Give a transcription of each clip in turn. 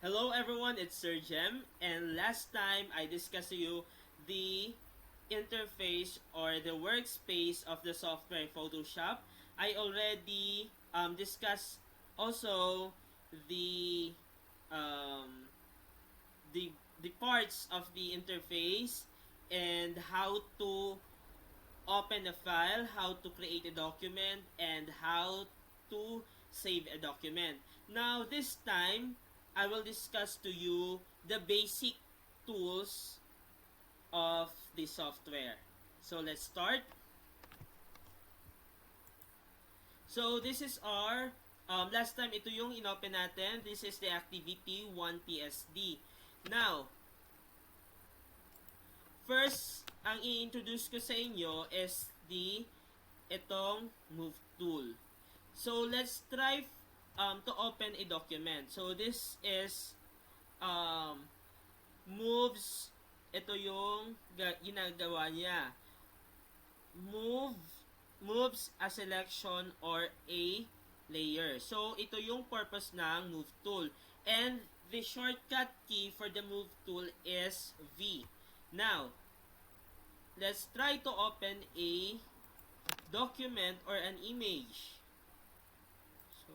Hello everyone, it's Sir Jem, and last time I discussed to you the interface or the workspace of the software Photoshop. I already discussed also the um, the the parts of the interface and how to open a file, how to create a document, and how to save a document. Now, this time, I will discuss to you the basic tools of the software. So, let's start. So, this is our, last time ito yung inopen natin. This is the activity 1PSD. Now, first, ang i-introduce ko sa inyo is itong move tool. So, let's try to open a document. So, this is um, moves. Ito yung ginagawa niya. Moves a selection or a layer. So, ito yung purpose ng move tool. And the shortcut key for the move tool is V. Now, let's try to open a document or an image. So,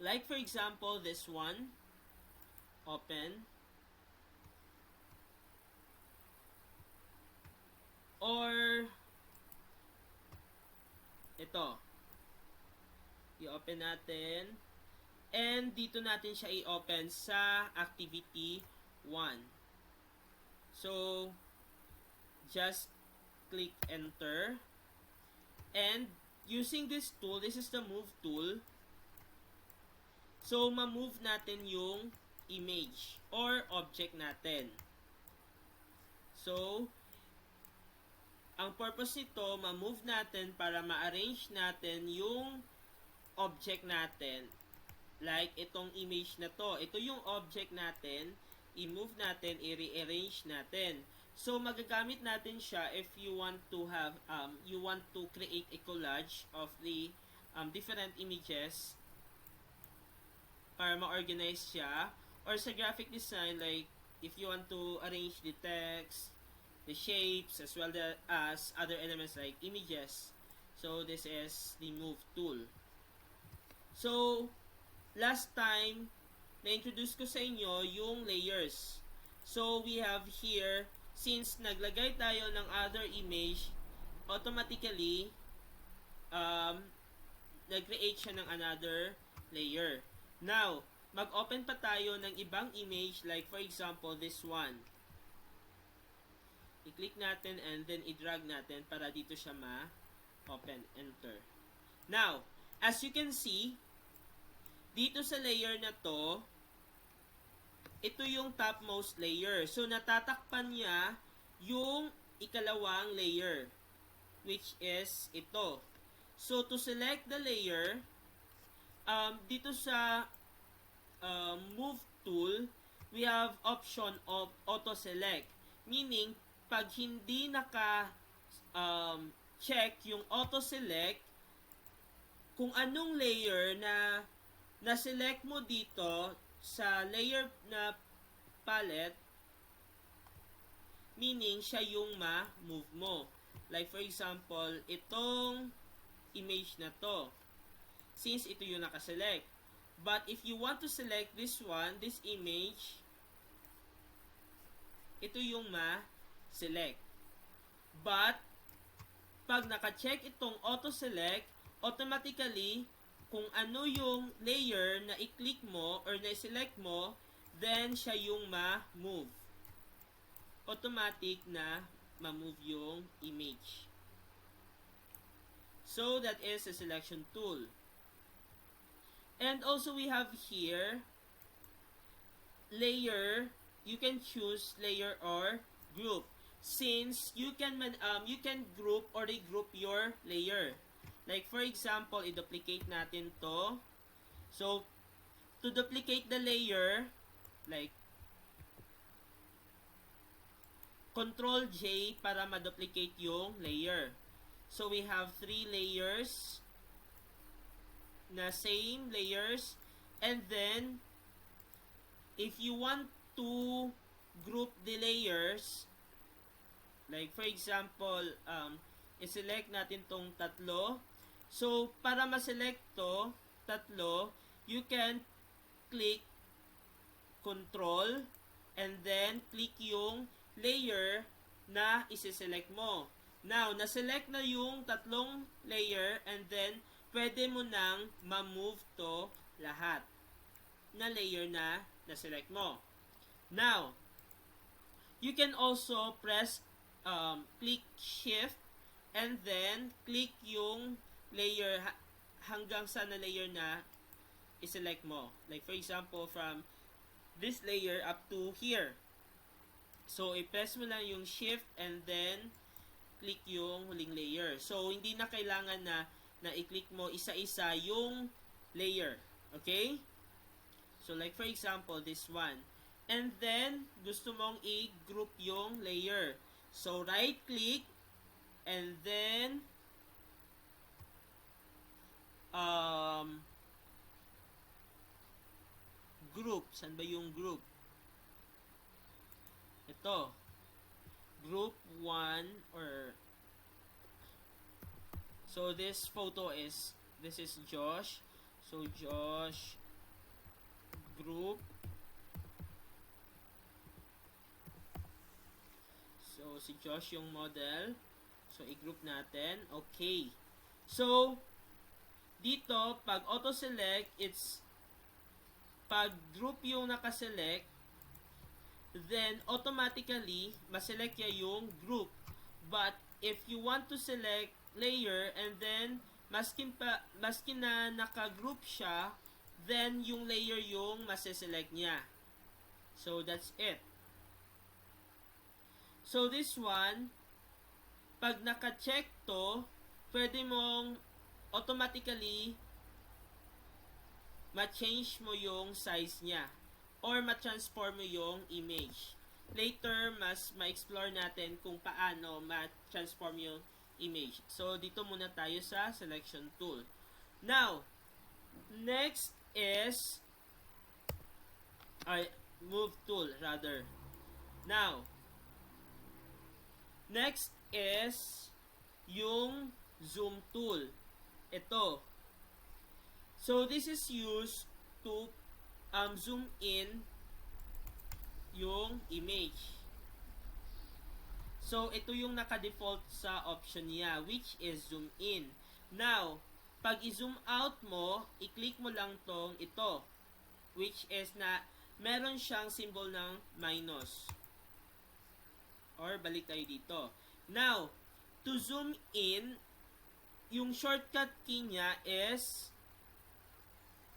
like for example, this one, open. Or, ito, i-open natin. And dito natin siya i-open sa activity 1. So, just click enter. And using this tool, this is the move tool. So, ma-move natin yung image or object natin. So, ang purpose nito, ma-move natin para ma-arrange natin yung object natin. Like itong image na to. Ito yung object natin. I-move natin, i-rearrange natin. So, magagamit natin siya if you want to have, you want to create a collage of the different images para ma-organize siya. Or sa graphic design, like if you want to arrange the text, the shapes, as well as other elements like images. So, this is the move tool. So, last time, na-introduce ko sa inyo yung layers. So, we have here, since naglagay tayo ng other image, automatically, nag-create siya ng another layer. Now, mag-open pa tayo ng ibang image, like for example, this one. I-click natin and then i-drag natin para dito siya ma-open. Enter. Now, as you can see, dito sa layer na to, ito yung topmost layer. So, natatakpan niya yung ikalawang layer, which is ito. So, to select the layer, dito sa move tool, we have option of auto-select. Meaning, pag hindi check yung auto-select, kung anong layer na na-select mo dito sa layer na palette, meaning siya yung ma-move mo. Like for example, itong image na to. Since ito yung nakaselect. But if you want to select this one, this image, ito yung ma-select. But, pag naka-check itong auto-select, automatically, kung ano yung layer na i-click mo or na i-select mo, then siya yung ma-move. Automatic na ma-move yung image. So, that is a selection tool. And also, we have here, layer. You can choose layer or group. Since you can group or regroup your layer. Like for example, i-duplicate natin to. So, to duplicate the layer, like Control J para ma-duplicate yung layer. So, we have 3 layers na same layers. And then, if you want to group the layers, like for example, i-select natin tong tatlo. So, para ma-select to, tatlo, you can click Control and then click yung layer na isi-select mo. Now, na-select na yung tatlong layer and then pwede mo nang ma-move to lahat na layer na na-select mo. Now, you can also press click shift and then click yung layer hanggang sa na layer na i-select mo. Like for example, from this layer up to here. So, i-press mo lang yung shift and then click yung huling layer. So, hindi na kailangan na i-click mo isa-isa yung layer. Okay? So, like for example, this one. And then, gusto mong i-group yung layer. So, right-click and then group. Saan ba yung group? Ito. Group 1 or so this photo is Josh. So Josh group. So si Josh yung model. So i-group natin. Okay. So dito pag auto select, it's pag group yung nakaselect, then automatically maselect niya yung group. But if you want to select layer and then maskin na naka-group siya, then yung layer yung maseselect niya. So that's it. So this one, pag naka-check to, pwede mong automatically ma-change mo yung size niya or ma-transform mo yung image. Later, mas ma-explore natin kung paano ma-transform yung image. So, dito muna tayo sa selection tool. Now, next is move tool rather. Now, next is yung zoom tool. Ito. So, this is used to zoom in yung image. So, ito yung naka-default sa option niya, which is zoom in. Now, pag i-zoom out mo, i-click mo lang tong ito, which is na meron siyang symbol ng minus. Or, balik tayo dito. Now, to zoom in, yung shortcut key niya is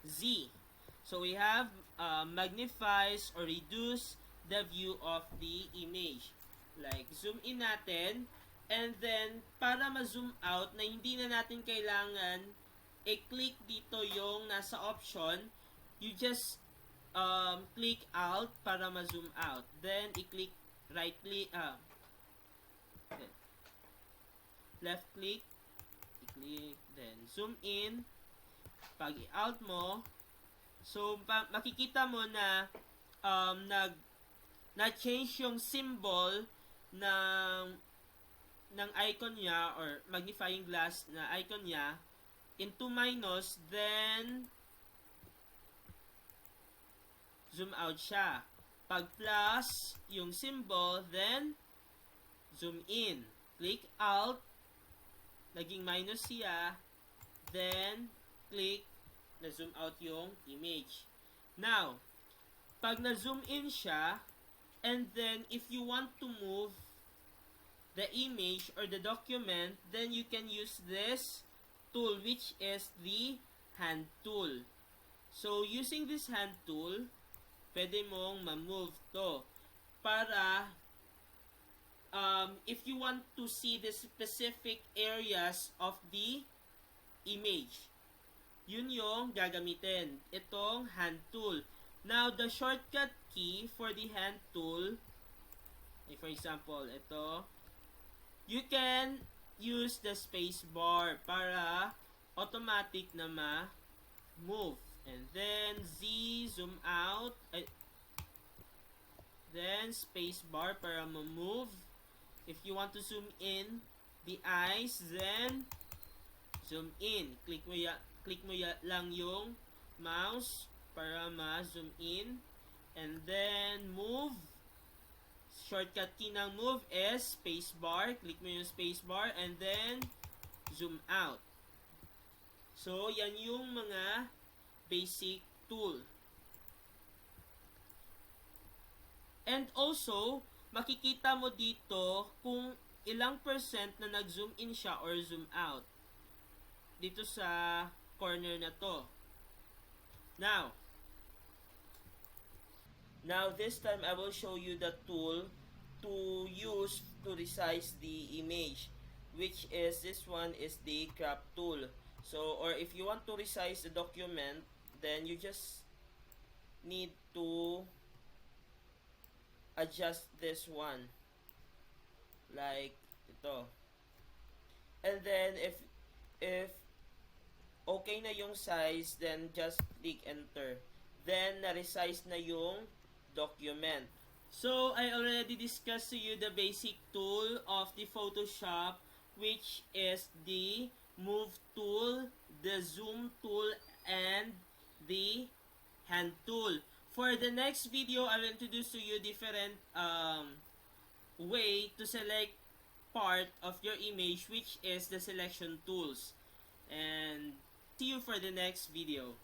Z. So, we have magnifies or reduce the view of the image. Like, zoom in natin, and then, para ma-zoom out, na hindi na natin kailangan i-click dito yung nasa option, you just click out para ma-zoom out. Then, i-click right-click, left-click, i-click, then zoom in. Pag i-out mo, so makikita mo na na-change yung symbol ng icon niya or magnifying glass na icon niya into minus, then zoom out siya. Pag plus yung symbol, then zoom in. Click out, naging minus siya, then click na zoom out yung image. Now, pag na-zoom in siya, and then if you want to move the image or the document, then you can use this tool, which is the hand tool. So, using this hand tool, pwede mong ma-move to para if you want to see the specific areas of the image, yun yung gagamitin, itong hand tool. Now, the shortcut key for the hand tool, for example, ito, you can use the space bar para automatic na ma-move. And then Z, zoom out. Then space bar para ma-move. If you want to zoom in the eyes, then zoom in. Click mo lang yung mouse para ma-zoom in. And then move. Shortcut key ng move is space bar. Click mo yung space bar and then zoom out. So, yan yung mga basic tool. And also, makikita mo dito kung ilang percent na nag-zoom in siya or zoom out. Dito sa corner na to. Now this time I will show you the tool to use to resize the image, which is this one is the crop tool. So, or if you want to resize the document, then you just need to adjust this one like ito. And then if okay na yung size, then just click enter. Then na-resize na yung document. So I already discussed to you the basic tool of the Photoshop, which is the move tool, the zoom tool, and the hand tool. For the next video, I will introduce to you different way to select part of your image, which is the selection tools. And see you for the next video.